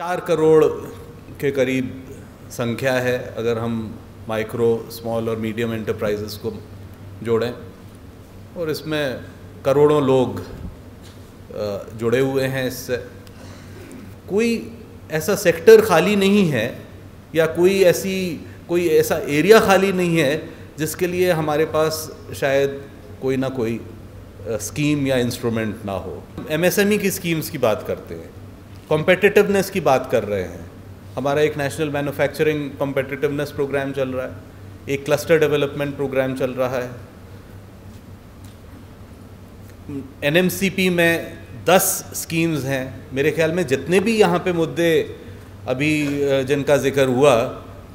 4 करोड़ के करीब संख्या है अगर हम माइक्रो, स्मॉल और मीडियम एंटरप्राइजेस को जोड़ें, और इसमें करोड़ों लोग जुड़े हुए हैं इससे। कोई ऐसा सेक्टर खाली नहीं है या कोई ऐसा एरिया खाली नहीं है जिसके लिए हमारे पास शायद कोई ना कोई स्कीम या इंस्ट्रूमेंट ना हो। एमएसएमई की स्कीम्स की बात करते हैं, कॉम्पिटिटिवनेस की बात कर रहे हैं। हमारा एक नेशनल मैन्युफैक्चरिंग कॉम्पिटिटिवनेस प्रोग्राम चल रहा है, एक क्लस्टर डेवलपमेंट प्रोग्राम चल रहा है। एनएमसीपी में 10 स्कीम्स हैं। मेरे ख्याल में जितने भी यहाँ पे मुद्दे अभी जिनका जिक्र हुआ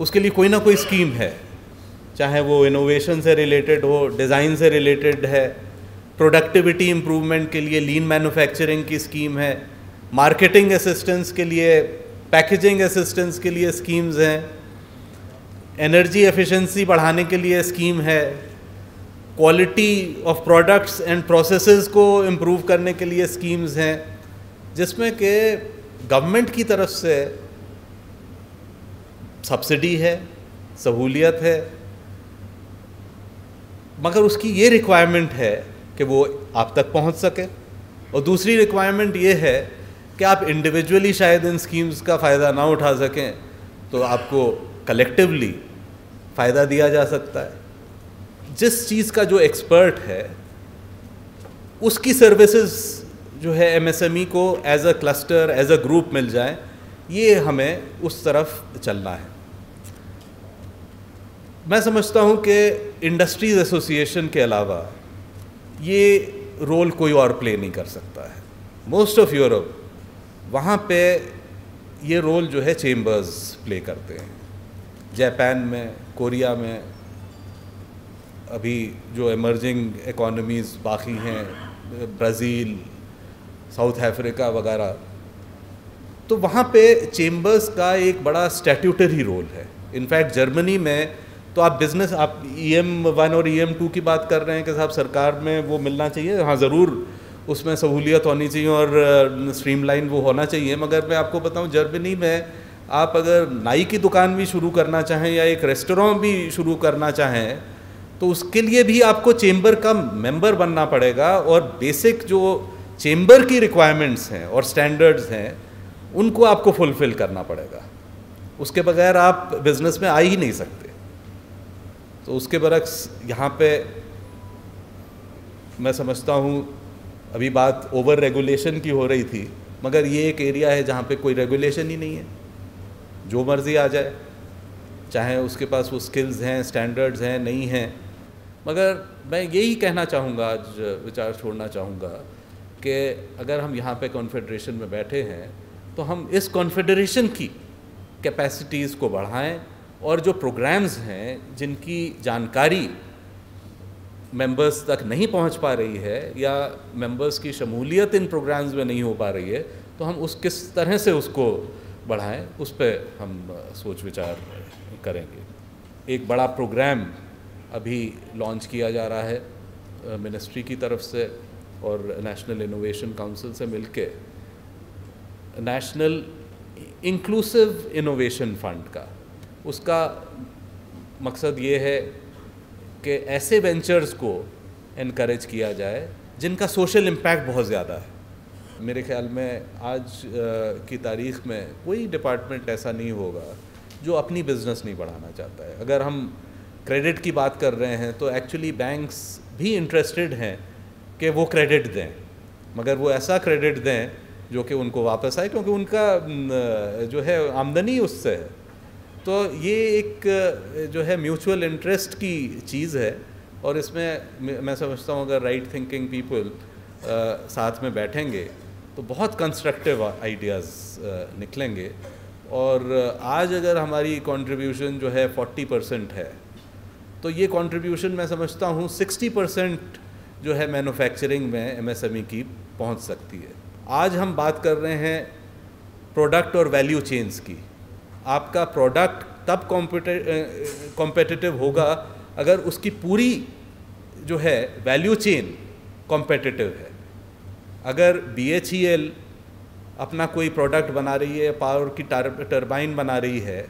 उसके लिए कोई ना कोई स्कीम है, चाहे वो इनोवेशन से रिलेटेड हो, डिज़ाइन से रिलेटेड है, प्रोडक्टिविटी इम्प्रूवमेंट के लिए लीन मैन्युफैक्चरिंग की स्कीम है, मार्केटिंग असिस्टेंस के लिए, पैकेजिंग असिस्टेंस के लिए स्कीम्स हैं, एनर्जी एफिशिएंसी बढ़ाने के लिए स्कीम है, quality of products and processes को इम्प्रूव करने के लिए स्कीम्स हैं, जिसमें कि गवर्नमेंट की तरफ से सब्सिडी है, सहूलियत है, मगर उसकी ये रिक्वायरमेंट है कि वो आप तक पहुंच सके। और दूसरी रिक्वायरमेंट ये है कि आप इंडिविजुअली शायद इन स्कीम्स का फ़ायदा ना उठा सकें, तो आपको कलेक्टिवली फ़ायदा दिया जा सकता है। जिस चीज़ का जो एक्सपर्ट है उसकी सर्विसेज जो है एमएसएमई को as a cluster, as a group मिल जाए, ये हमें उस तरफ चलना है। मैं समझता हूँ कि इंडस्ट्रीज़ एसोसिएशन के अलावा ये रोल कोई और प्ले नहीं कर सकता है। मोस्ट ऑफ यूरोप, वहाँ पे ये रोल जो है चेम्बर्स प्ले करते हैं। जापान में, कोरिया में, अभी जो इमर्जिंग इकोनॉमीज़ बाकी हैं, ब्राज़ील, साउथ अफ्रीका वगैरह, तो वहाँ पे चेम्बर्स का एक बड़ा स्टैट्यूटरी रोल है। इनफैक्ट जर्मनी में तो आप बिज़नेस, आप EM1 और EM2 की बात कर रहे हैं कि साहब सरकार में वो मिलना चाहिए, हाँ ज़रूर उसमें सहूलियत होनी चाहिए और स्ट्रीमलाइन वो होना चाहिए, मगर मैं आपको बताऊं जर्मनी में आप अगर नाई की दुकान भी शुरू करना चाहें या एक रेस्टोरेंट भी शुरू करना चाहें तो उसके लिए भी आपको चेम्बर का मेंबर बनना पड़ेगा, और बेसिक जो चेम्बर की रिक्वायरमेंट्स हैं और स्टैंडर्ड्स हैं उनको आपको फुलफ़िल करना पड़ेगा। उसके बगैर आप बिज़नेस में आ ही नहीं सकते। तो उसके बरक्स यहाँ पे मैं समझता हूँ अभी बात ओवर रेगुलेशन की हो रही थी, मगर ये एक एरिया है जहाँ पे कोई रेगुलेशन ही नहीं है, जो मर्ज़ी आ जाए, चाहे उसके पास वो स्किल्स हैं, स्टैंडर्ड्स हैं, नहीं हैं। मगर मैं यही कहना चाहूँगा, आज विचार छोड़ना चाहूँगा कि अगर हम यहाँ पे कॉन्फेडरेशन में बैठे हैं तो हम इस कॉन्फेडरेशन की कैपेसिटीज़ को बढ़ाएं, और जो प्रोग्राम्स हैं जिनकी जानकारी मेंबर्स तक नहीं पहुंच पा रही है या मेंबर्स की शमूलियत इन प्रोग्राम्स में नहीं हो पा रही है, तो हम किस तरह से उसको बढ़ाएं, उस पर हम सोच विचार करेंगे। एक बड़ा प्रोग्राम अभी लॉन्च किया जा रहा है मिनिस्ट्री की तरफ से और नेशनल इनोवेशन काउंसिल से मिलके, नेशनल इंक्लूसिव इनोवेशन फंड का। उसका मकसद ये है कि ऐसे वेंचर्स को एनकरेज किया जाए जिनका सोशल इम्पैक्ट बहुत ज़्यादा है। मेरे ख्याल में आज की तारीख़ में कोई डिपार्टमेंट ऐसा नहीं होगा जो अपनी बिज़नेस नहीं बढ़ाना चाहता है। अगर हम क्रेडिट की बात कर रहे हैं तो एक्चुअली बैंक्स भी इंटरेस्टेड हैं कि वो क्रेडिट दें, मगर वो ऐसा क्रेडिट दें जो कि उनको वापस आए, क्योंकि उनका जो है आमदनी उससे है। तो ये एक जो है म्यूचुअल इंटरेस्ट की चीज़ है, और इसमें मैं समझता हूँ अगर राइट थिंकिंग पीपल साथ में बैठेंगे तो बहुत कंस्ट्रक्टिव आइडियाज़ निकलेंगे। और आज अगर हमारी कंट्रीब्यूशन जो है 40% है, तो ये कंट्रीब्यूशन मैं समझता हूँ 60% जो है मैन्युफैक्चरिंग में एमएसएमई की पहुँच सकती है। आज हम बात कर रहे हैं प्रोडक्ट और वैल्यू चेन्स की। आपका प्रोडक्ट तब कॉम्पिटिटिव होगा अगर उसकी पूरी जो है वैल्यू चेन कॉम्पिटिटिव है। अगर BHEL अपना कोई प्रोडक्ट बना रही है, पावर की टरबाइन बना रही है,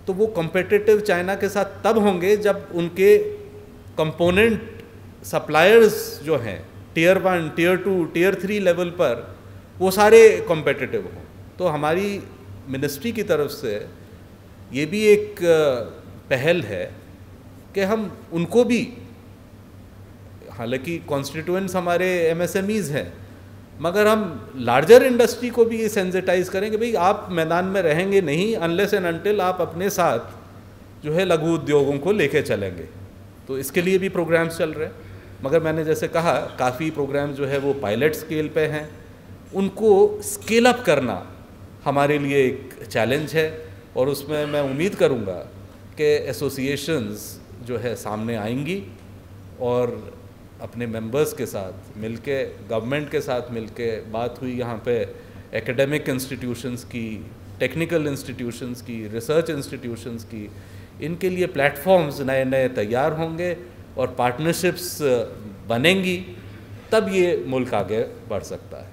तो वो कॉम्पिटिटिव चाइना के साथ तब होंगे जब उनके कंपोनेंट सप्लायर्स जो हैं टियर 1, टियर 2, टियर 3 लेवल पर, वो सारे कॉम्पिटिटिव हों। तो हमारी मिनिस्ट्री की तरफ से ये भी एक पहल है कि हम उनको भी, हालांकि कॉन्स्टिट्यूएंट्स हमारे MSMEs हैं, मगर हम लार्जर इंडस्ट्री को भी सेंसिटाइज करें कि भाई आप मैदान में रहेंगे नहीं अनलेस एंड अनटिल आप अपने साथ जो है लघु उद्योगों को लेके चलेंगे। तो इसके लिए भी प्रोग्राम्स चल रहे हैं, मगर मैंने जैसे कहा काफ़ी प्रोग्राम जो है वो पायलट स्केल पे हैं, उनको स्केल अप करना हमारे लिए एक चैलेंज है। और उसमें मैं उम्मीद करूँगा कि एसोसिएशंस जो है सामने आएंगी और अपने मेंबर्स के साथ मिलके, गवर्नमेंट के साथ मिलके, बात हुई यहाँ पे एकेडमिक इंस्टीट्यूशंस की, टेक्निकल इंस्टीट्यूशंस की, रिसर्च इंस्टीट्यूशंस की, इनके लिए प्लेटफॉर्म्स नए नए तैयार होंगे और पार्टनरशिप्स बनेंगी, तब ये मुल्क आगे बढ़ सकता है।